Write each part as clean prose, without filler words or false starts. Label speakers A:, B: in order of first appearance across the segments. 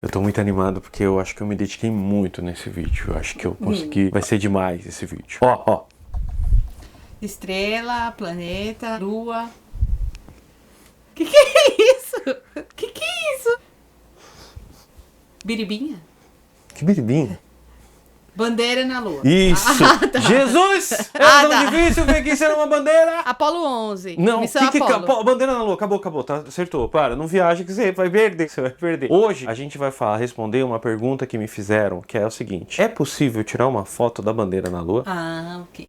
A: Eu tô muito animado porque eu acho que eu me dediquei muito nesse vídeo. Eu acho que eu consegui. Vai ser demais esse vídeo. Ó.
B: Estrela, planeta, lua. Que é isso? Que é isso? Biribinha?
A: Que biribinha.
B: Bandeira na lua.
A: Isso!
B: Tá.
A: Jesus!
B: Ah,
A: É tão
B: tá.
A: difícil ver que isso era uma bandeira!
B: Apolo 11.
A: Não,
B: Missão Apolo.
A: bandeira na lua, acabou, tá, acertou. Para, não viaja que você vai perder. Hoje a gente vai responder uma pergunta que me fizeram, que é o seguinte: é possível tirar uma foto da bandeira na lua?
B: Ah, ok.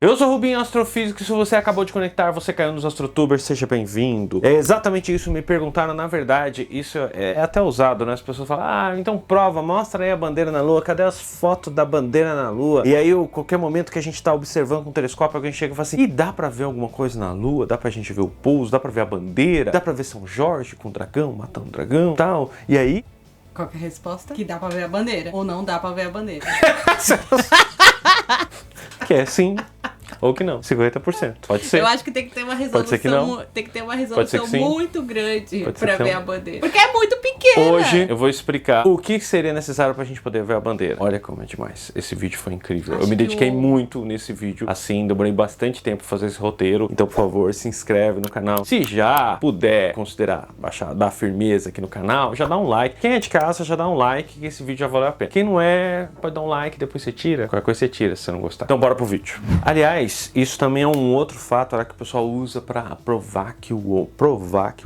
A: Eu sou o Rubinho Astrofísico e se você acabou de conectar, você caiu nos AstroTubers, seja bem-vindo. É exatamente isso, me perguntaram, na verdade, isso é até usado, né? As pessoas falam, então prova, mostra aí a bandeira na lua, cadê as fotos da bandeira na lua? E aí, qualquer momento que a gente tá observando com o telescópio, alguém chega e fala assim, e dá pra ver alguma coisa na lua? Dá pra gente ver o pouso? Dá pra ver a bandeira? Dá pra ver São Jorge com o dragão, matando o dragão e tal? E aí...
B: Qual que é a resposta? Que dá pra ver a bandeira. Ou não dá pra ver a bandeira.
A: Que é sim... Ou que não, 50%. Pode ser.
B: Eu acho que tem que ter uma resolução.
A: Pode ser que não.
B: Tem que ter uma
A: Pode ser
B: resolução
A: que sim.
B: muito grande
A: Pode ser
B: pra
A: que
B: ver
A: não.
B: a bandeira. Porque é muito pequena.
A: Hoje eu vou explicar o que seria necessário pra gente poder ver a bandeira. Olha como é demais. Esse vídeo foi incrível.
B: Acho
A: Eu me
B: que
A: dediquei muito nesse vídeo. Assim, demorei bastante tempo pra fazer esse roteiro. Então, por favor, se inscreve no canal. Se já puder considerar baixar, dar firmeza aqui no canal, já dá um like. Quem é de casa, já dá um like, que esse vídeo já valeu a pena. Quem não é, pode dar um like, depois você tira. Qualquer coisa você tira, se você não gostar. Então, bora pro vídeo. Aliás, isso também é um outro fator que o pessoal usa pra provar que o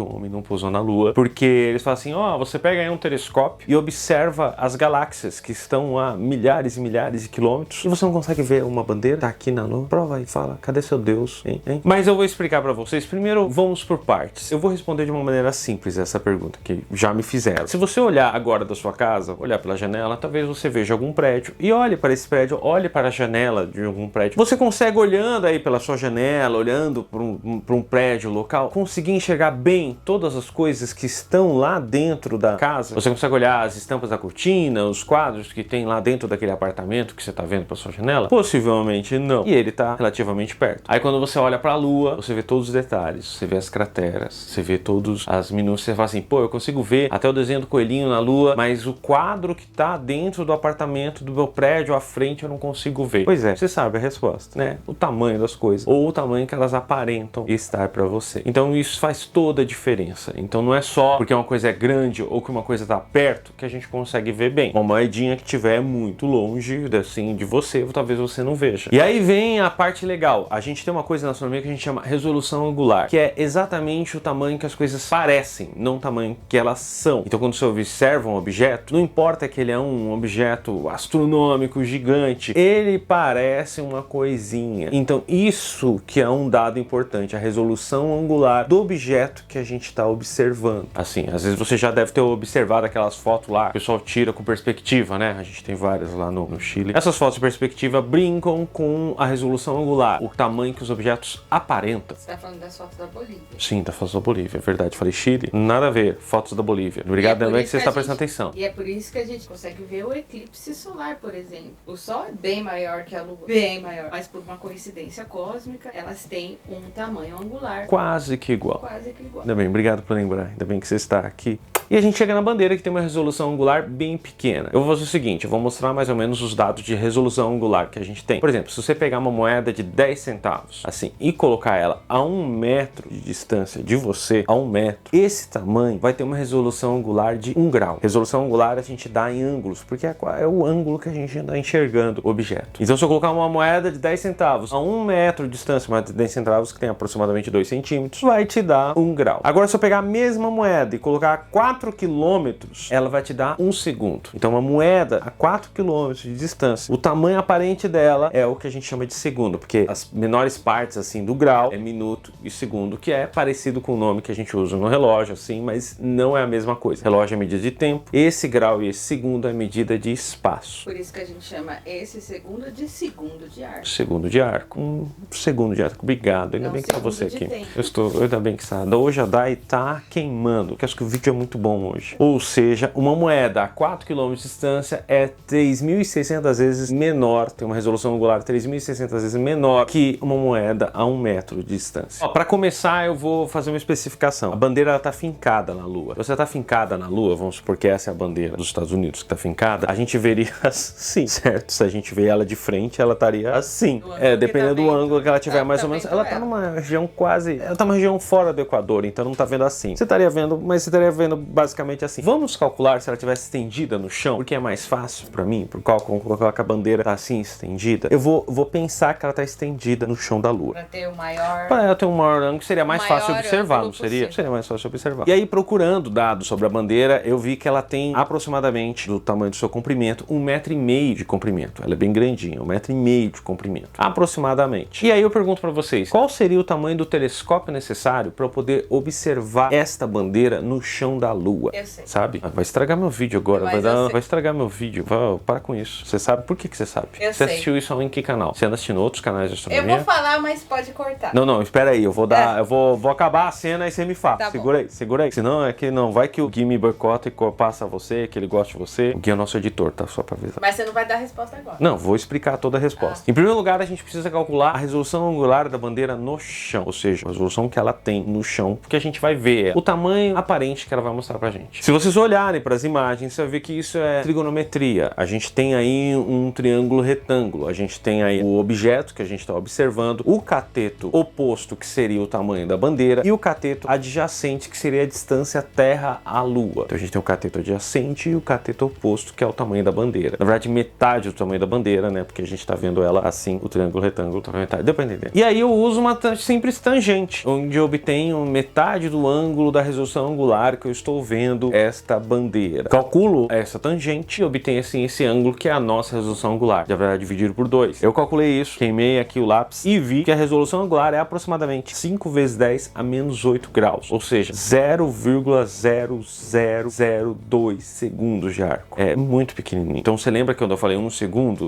A: homem não pousou na Lua. Porque eles falam assim, você pega aí um telescópio e observa as galáxias que estão a milhares e milhares de quilômetros e você não consegue ver uma bandeira, tá aqui na Lua. Prova aí, fala, cadê seu Deus, hein? Mas eu vou explicar pra vocês. Primeiro, vamos por partes. Eu vou responder de uma maneira simples essa pergunta que já me fizeram. Se você olhar agora da sua casa, olhar pela janela, talvez você veja algum prédio e olhe para esse prédio, olhe para a janela de algum prédio. Você consegue, olhando aí pela sua janela, olhando para um prédio local, conseguir enxergar bem todas as coisas que estão lá dentro da casa? Você consegue olhar as estampas da cortina, os quadros que tem lá dentro daquele apartamento que você está vendo pela sua janela? Possivelmente não. E ele está relativamente perto. Aí quando você olha para a Lua, você vê todos os detalhes, você vê as crateras, você vê todas as minúcias, você fala assim, eu consigo ver até o desenho do coelhinho na Lua, mas o quadro que está dentro do apartamento do meu prédio à frente eu não consigo ver. Pois é, você sabe a resposta, né? O tamanho das coisas, ou o tamanho que elas aparentam estar para você. Então isso faz toda a diferença. Então não é só porque uma coisa é grande ou que uma coisa está perto que a gente consegue ver bem. Uma moedinha que estiver muito longe assim, de você, talvez você não veja. E aí vem a parte legal. A gente tem uma coisa na astronomia que a gente chama resolução angular, que é exatamente o tamanho que as coisas parecem, não o tamanho que elas são. Então quando você observa um objeto, não importa que ele é um objeto astronômico gigante, ele parece uma coisinha. Então isso que é um dado importante, a resolução angular do objeto que a gente está observando. Assim, às vezes você já deve ter observado aquelas fotos lá, o pessoal tira com perspectiva, né? A gente tem várias lá no Chile. Essas fotos de perspectiva brincam com a resolução angular, o tamanho que os objetos aparentam.
B: Você tá falando das fotos da Bolívia?
A: Sim, das fotos da Bolívia, é verdade. Falei Chile, nada a ver, fotos da Bolívia. Obrigado também que você está prestando atenção.
B: E é por isso que a gente consegue ver o eclipse solar, por exemplo. O Sol é bem maior que a Lua, bem maior, mas por uma coincidência cósmica, elas têm um tamanho angular
A: Quase que igual.
B: quase que igual.
A: Ainda bem, obrigado por lembrar. Ainda bem que você está aqui. E a gente chega na bandeira que tem uma resolução angular bem pequena. Eu vou fazer o seguinte, eu vou mostrar mais ou menos os dados de resolução angular que a gente tem. Por exemplo, se você pegar uma moeda de 10 centavos, assim, e colocar ela a 1 metro de distância de você, a 1 metro, esse tamanho vai ter uma resolução angular de 1 grau. Resolução angular a gente dá em ângulos, porque é o ângulo que a gente está enxergando o objeto. Então se eu colocar uma moeda de 10 centavos a 1 metro de distância, uma moeda de 10 centavos que tem aproximadamente 2 centímetros, vai te dar 1 grau. Agora se eu pegar a mesma moeda e colocar 4 quilômetros, ela vai te dar 1 segundo. Então uma moeda a 4 quilômetros de distância, o tamanho aparente dela é o que a gente chama de segundo, porque as menores partes assim do grau é minuto e segundo, que é parecido com o nome que a gente usa no relógio, assim, mas não é a mesma coisa. Relógio é medida de tempo, esse grau e esse segundo é medida de espaço.
B: Por isso que a gente chama esse segundo de segundo de arco.
A: Segundo de arco. Segundo de arco. Obrigado. Ainda
B: Não,
A: bem que tá você
B: segundo
A: aqui.
B: de tempo.
A: Ainda bem que está. Hoje a Dai tá queimando. Porque acho que o vídeo é muito bom hoje. Ou seja, uma moeda a 4 km de distância é 3.600 vezes menor, tem uma resolução angular 3.600 vezes menor que uma moeda a 1 metro de distância. Para começar, eu vou fazer uma especificação. A bandeira está fincada na Lua. Se você está fincada na Lua, vamos supor que essa é a bandeira dos Estados Unidos que está fincada, a gente veria assim, certo? Se a gente vê ela de frente, ela estaria assim. Dependendo do ângulo que ela tiver, mais ou menos. Ela está numa região quase... Ela está numa região fora do Equador, então não está vendo assim. Você estaria vendo, mas você estaria vendo basicamente assim. Vamos calcular se ela tivesse estendida no chão, porque é mais fácil para mim, por colocar que a bandeira está assim, estendida. Eu vou pensar que ela está estendida no chão da Lua.
B: Para ter o maior...
A: Para ela ter um maior ângulo, seria mais fácil observar, não seria? Seria mais fácil observar. E aí, procurando dados sobre a bandeira, eu vi que ela tem aproximadamente, do tamanho do seu comprimento, 1,5 m de comprimento. Ela é bem grandinha, 1,5 m de comprimento. Aproximadamente. E aí eu pergunto para vocês, qual seria o tamanho do telescópio necessário para eu poder observar esta bandeira no chão da Lua?
B: Eu sei.
A: Sabe? Vai estragar meu vídeo agora, vai estragar meu vídeo. Para com isso. Você sabe? Por que você sabe?
B: Eu
A: você
B: sei.
A: Assistiu isso em que canal? Você anda assistindo outros canais de astronomia?
B: Eu vou falar, mas pode cortar.
A: Não, espera aí, eu vou acabar a cena e você me fala.
B: Tá
A: segura aí. Senão é que não, vai que o Gui me boicota e passa você, que ele gosta de você. O Gui é o nosso editor, tá? Só pra avisar.
B: Mas você não vai dar a resposta agora.
A: Não, vou explicar toda a resposta. Em primeiro lugar, a gente precisa calcular a resolução angular da bandeira no chão, ou seja, a resolução que ela tem no chão, porque a gente vai ver o tamanho aparente que ela vai mostrar pra gente. Se vocês olharem para as imagens, você vai ver que isso é trigonometria. A gente tem aí um triângulo retângulo, a gente tem aí o objeto que a gente está observando, o cateto oposto, que seria o tamanho da bandeira, e o cateto adjacente, que seria a distância Terra à Lua. Então a gente tem o cateto adjacente e o cateto oposto, que é o tamanho da bandeira. Na verdade, metade do tamanho da bandeira, né? Porque a gente está vendo ela assim, o triângulo retângulo, tá metade. Deu pra entender? E aí eu uso uma simples tangente, onde eu obtenho metade do ângulo da resolução angular que eu estou vendo esta bandeira. Calculo essa tangente e obtenho assim esse ângulo que é a nossa resolução angular. Já vai dividir por 2. Eu calculei isso, queimei aqui o lápis e vi que a resolução angular é aproximadamente 5 vezes 10 a menos 8 graus, ou seja, 0,0002 segundos de arco. É muito pequenininho. Então você lembra que quando eu falei um segundo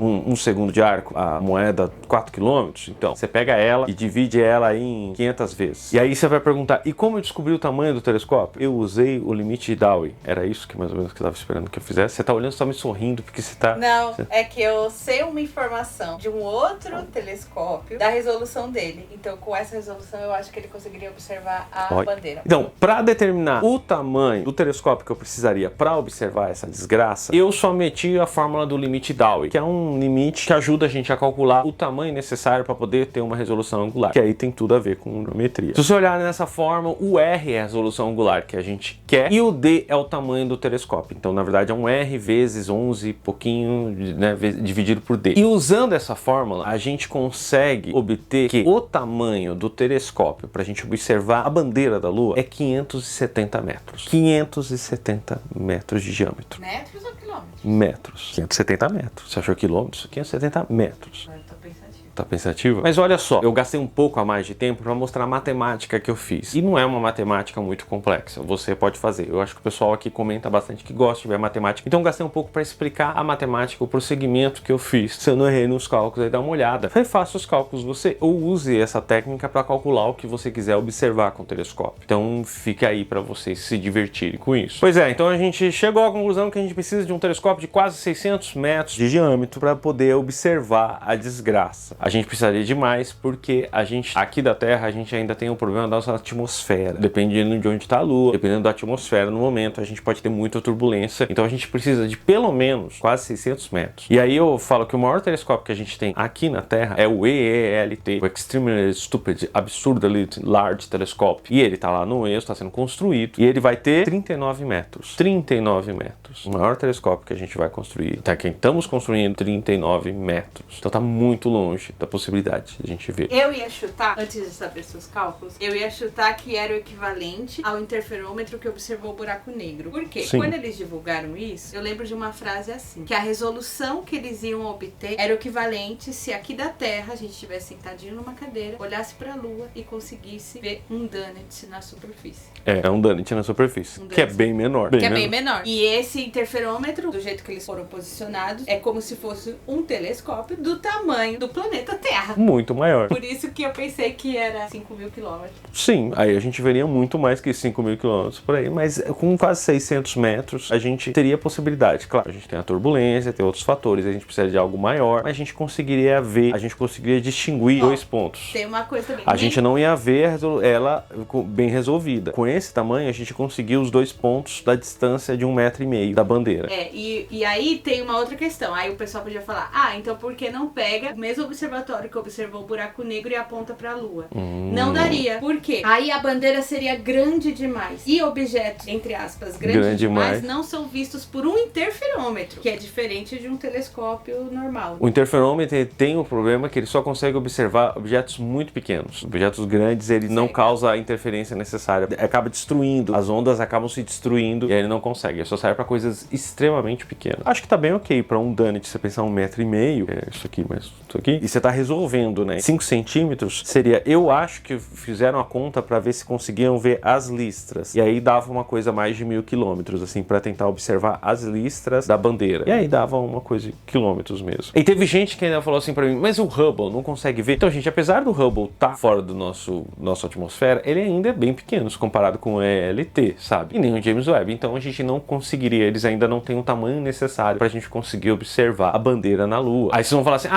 A: de arco, a moeda 4 km? Então você pega ela e divide ela em 500 vezes. E aí você vai perguntar, e como eu descobri o tamanho do telescópio? Eu usei o limite de Dowey. Era isso que mais ou menos que eu estava esperando que eu fizesse? Você tá olhando, você tá me sorrindo porque você tá...
B: Não, é que eu sei uma informação de um outro telescópio da resolução dele. Então, com essa resolução, eu acho que ele conseguiria observar a bandeira.
A: Então, para determinar o tamanho do telescópio que eu precisaria para observar essa desgraça, eu só meti a fórmula do limite Dowey, que é um limite que ajuda a gente a calcular o tamanho necessário para poder ter uma resolução angular, que aí tem tudo a ver com geometria. Se você olhar nessa forma, o R é a resolução angular que a gente quer e o D é o tamanho do telescópio. Então, na verdade, é um R vezes 11 pouquinho, né, dividido por D. E usando essa fórmula, a gente consegue obter que o tamanho do telescópio para a gente observar a bandeira da Lua é 570 metros. 570 metros de diâmetro.
B: Metros ou quilômetros?
A: Metros. 570 metros. Você achou quilômetros? 570 metros.
B: Eu tô pensativo.
A: Tá pensativo? Mas olha só, eu gastei um pouco a mais de tempo para mostrar a matemática que eu fiz. E não é uma matemática muito complexa. Você pode fazer. Eu acho que o pessoal aqui comenta bastante que gosta de ver matemática. Então eu gastei um pouco para explicar a matemática, o prosseguimento que eu fiz. Se eu não errei nos cálculos, aí dá uma olhada. Refaça os cálculos você ou use essa técnica para calcular o que você quiser observar com o telescópio. Então fica aí para vocês se divertirem com isso. Pois é, então a gente chegou à conclusão que a gente precisa de um telescópio de quase 600 metros de diâmetro para poder observar a desgraça. A gente precisaria de mais porque a gente, aqui da Terra, a gente ainda tem um problema da nossa atmosfera. Dependendo de onde está a Lua, dependendo da atmosfera no momento, a gente pode ter muita turbulência. Então a gente precisa de pelo menos quase 600 metros. E aí eu falo que o maior telescópio que a gente tem aqui na Terra é o EELT, o Extremely Stupid Absurdly Large Telescope. E ele está lá no ESO, está sendo construído. E ele vai ter 39 metros. 39 metros. O maior telescópio que a gente vai construir. Tá, que estamos construindo 39 metros. Então tá muito longe da possibilidade de a gente ver.
B: Eu ia chutar, antes de saber seus cálculos, eu ia chutar que era o equivalente ao interferômetro que observou o buraco negro. Por quê?
A: Sim.
B: Quando eles divulgaram isso, eu lembro de uma frase assim, que a resolução que eles iam obter era o equivalente se aqui da Terra a gente estivesse sentadinho numa cadeira, olhasse pra Lua e conseguisse ver um donut na superfície.
A: É um donut na superfície, que é bem menor.
B: Bem menor. E esse interferômetro, do jeito que eles foram posicionados, é como se fosse um telescópio do tamanho do planeta planeta Terra.
A: Muito maior.
B: Por isso que eu pensei que era 5.000 quilômetros.
A: Sim, aí a gente veria muito mais que 5.000 quilômetros por aí, mas com quase 600 metros a gente teria possibilidade. Claro, a gente tem a turbulência, tem outros fatores, a gente precisa de algo maior, mas a gente conseguiria ver, a gente conseguiria distinguir dois pontos.
B: Tem uma coisa também.
A: A gente não ia ver ela bem resolvida. Com esse tamanho, a gente conseguiu os 2 pontos da distância de 1,5 metro da bandeira.
B: E aí tem uma outra questão. Aí o pessoal podia falar, então por que não pega o mesmo observatório que observou o buraco negro e aponta pra Lua? Não daria. Por quê? Aí a bandeira seria grande demais. E objetos, entre aspas, grandes demais, não são vistos por um interferômetro, que é diferente de um telescópio normal.
A: O interferômetro tem o problema que ele só consegue observar objetos muito pequenos. Objetos grandes, ele não causa a interferência necessária. Acaba destruindo. As ondas acabam se destruindo e aí ele não consegue. Ele só serve para coisas extremamente pequenas. Acho que tá bem ok para um Dunnett, você pensar 1,5 metro. Isso aqui, mas isso aqui. E você tá resolvendo, né? 5 centímetros seria... Eu acho que fizeram a conta para ver se conseguiam ver as listras. E aí dava uma coisa mais de 1.000 quilômetros, assim, para tentar observar as listras da bandeira. E aí dava uma coisa de quilômetros mesmo. E teve gente que ainda falou assim para mim, mas o Hubble não consegue ver. Então, gente, apesar do Hubble estar fora do nossa atmosfera, ele ainda é bem pequeno se comparado com o ELT, sabe? E nem o James Webb. Então a gente não conseguiria, eles ainda não têm o tamanho necessário pra gente conseguir observar a bandeira na Lua. Aí vocês vão falar assim,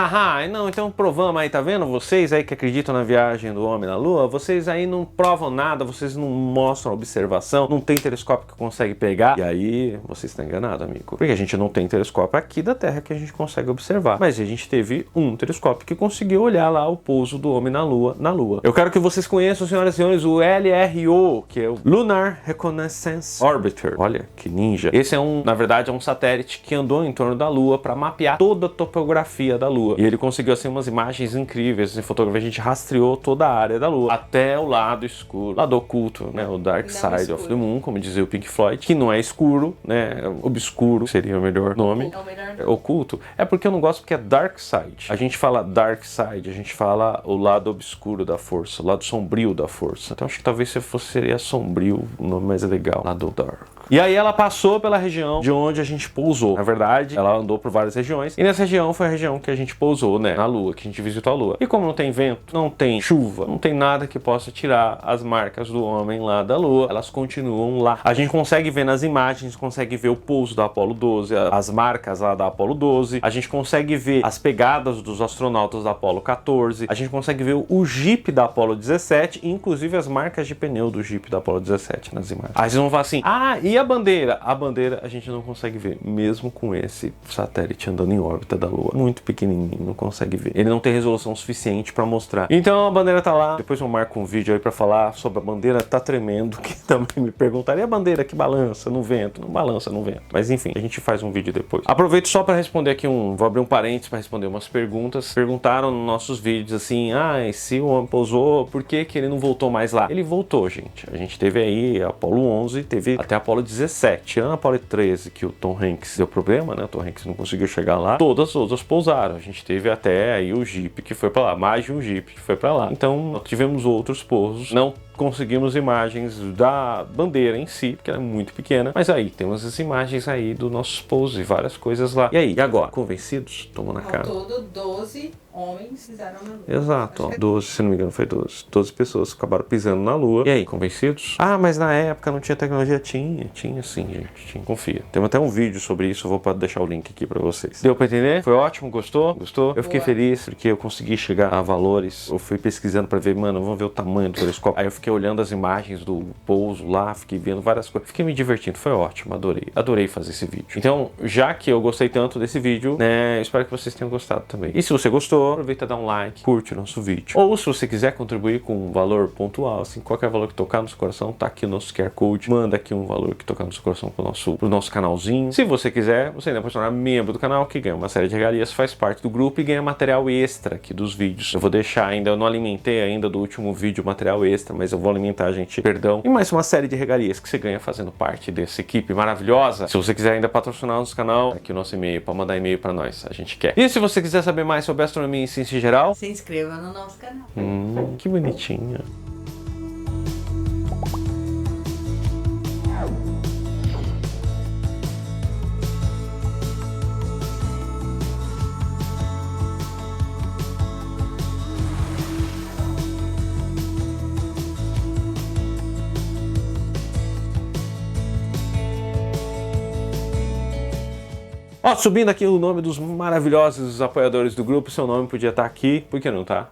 A: não, então provamos aí, tá vendo? Vocês aí que acreditam na viagem do homem na Lua, vocês aí não provam nada, vocês não mostram observação, não tem telescópio que consegue pegar. E aí, vocês estão enganados, amigo. Porque a gente não tem telescópio aqui da Terra que a gente consegue observar. Mas a gente teve um telescópio que conseguiu olhar lá o pouso do homem na Lua, Eu quero que vocês conheçam, senhoras e senhores, o LRO, que é o Lunar Reconnaissance Orbiter. Olha, que ninja. Esse na verdade, é um satélite que andou em torno da Lua para mapear toda a topografia da Lua. E ele conseguiu, assim, umas imagens incríveis. Em fotografia, a gente rastreou toda a área da Lua, até o lado escuro, lado oculto, né? O Dark Side of the Moon, como dizia o Pink Floyd, que não é escuro, né? Obscuro seria o melhor nome.
B: É o melhor nome.
A: Oculto. É porque eu não gosto, porque é Dark Side. A gente fala Dark Side, a gente fala o lado obscuro da força, o lado sombrio da força. Então acho que talvez seria sombrio o nome mais legal, lado dark. E aí ela passou pela região de onde a gente pousou. Na verdade, ela andou por várias regiões. E nessa região foi a região que a gente pousou, né? Na Lua, que a gente visitou a Lua. E como não tem vento, não tem chuva, não tem nada que possa tirar as marcas do homem lá da Lua, elas continuam lá. A gente consegue ver nas imagens, consegue ver o pouso da Apollo 12, as marcas lá da Apollo 12. A gente consegue ver as pegadas dos astronautas da Apollo 14. A gente consegue ver o Jeep da Apollo 17, inclusive as marcas de pneu do Jeep da Apollo 17 nas imagens. Aí vocês vão falar assim, e a bandeira? A bandeira a gente não consegue ver, mesmo com esse satélite andando em órbita da Lua. Muito pequenininho, não consegue ver. Ele não tem resolução suficiente pra mostrar. Então a bandeira tá lá. Depois eu marco um vídeo aí pra falar sobre a bandeira tá tremendo, que também me perguntaram, e a bandeira que balança no vento? Não balança no vento. Mas enfim, a gente faz um vídeo depois. Aproveito só pra responder aqui vou abrir um parênteses pra responder umas perguntas. Perguntaram nos nossos vídeos assim, se o homem pousou, por que ele não voltou mais lá? Ele voltou, gente. A gente teve aí a Apollo 11, teve até a Apollo 17. Tirando a Apollo 13, que o Tom Hanks deu problema, né? O Tom Hanks não conseguiu chegar lá. Todas as outras pousaram. A gente teve até aí o Jeep que foi pra lá. Mais de um Jeep que foi pra lá. Então, tivemos outros pousos. Não conseguimos imagens da bandeira em si, porque ela é muito pequena. Mas aí, temos as imagens aí do nosso pouso e várias coisas lá. E aí, e agora? Convencidos? Toma na cara.
B: Ao todo, 12 homens pisaram na Lua.
A: Exato, 12, se não me engano foi 12. 12 pessoas acabaram pisando na Lua. E aí, convencidos? Mas na época não tinha tecnologia. Tinha sim, gente. Confia. Temos até um vídeo sobre isso, eu vou deixar o link aqui pra vocês. Deu pra entender? Foi ótimo? Gostou? Eu fiquei feliz porque eu consegui chegar a valores. Eu fui pesquisando pra ver, vamos ver o tamanho do telescópio. Aí eu fiquei olhando as imagens do pouso lá, fiquei vendo várias coisas. Fiquei me divertindo, foi ótimo, adorei fazer esse vídeo. Então, já que eu gostei tanto desse vídeo, né, espero que vocês tenham gostado também. E se você gostou, aproveita e dá um like, curte o nosso vídeo. Ou se você quiser contribuir com um valor pontual, assim, qualquer valor que tocar no seu coração, tá aqui o nosso QR Code, manda aqui um valor que tocar no seu coração pro nosso canalzinho. Se você quiser, você ainda pode tornar membro do canal, que ganha uma série de regalias, faz parte do grupo e ganha material extra aqui dos vídeos. Eu vou deixar ainda, eu não alimentei ainda do último vídeo material extra, mas eu vou alimentar, gente, perdão. E mais uma série de regalias que você ganha fazendo parte dessa equipe maravilhosa. Se você quiser ainda patrocinar o nosso canal, aqui o nosso e-mail, para mandar e-mail para nós, a gente quer. E se você quiser saber mais sobre astronomia e ciência em geral,
B: se inscreva no nosso canal.
A: Que bonitinha. Ó, subindo aqui o nome dos maravilhosos apoiadores do grupo, seu nome podia estar aqui, por que não tá?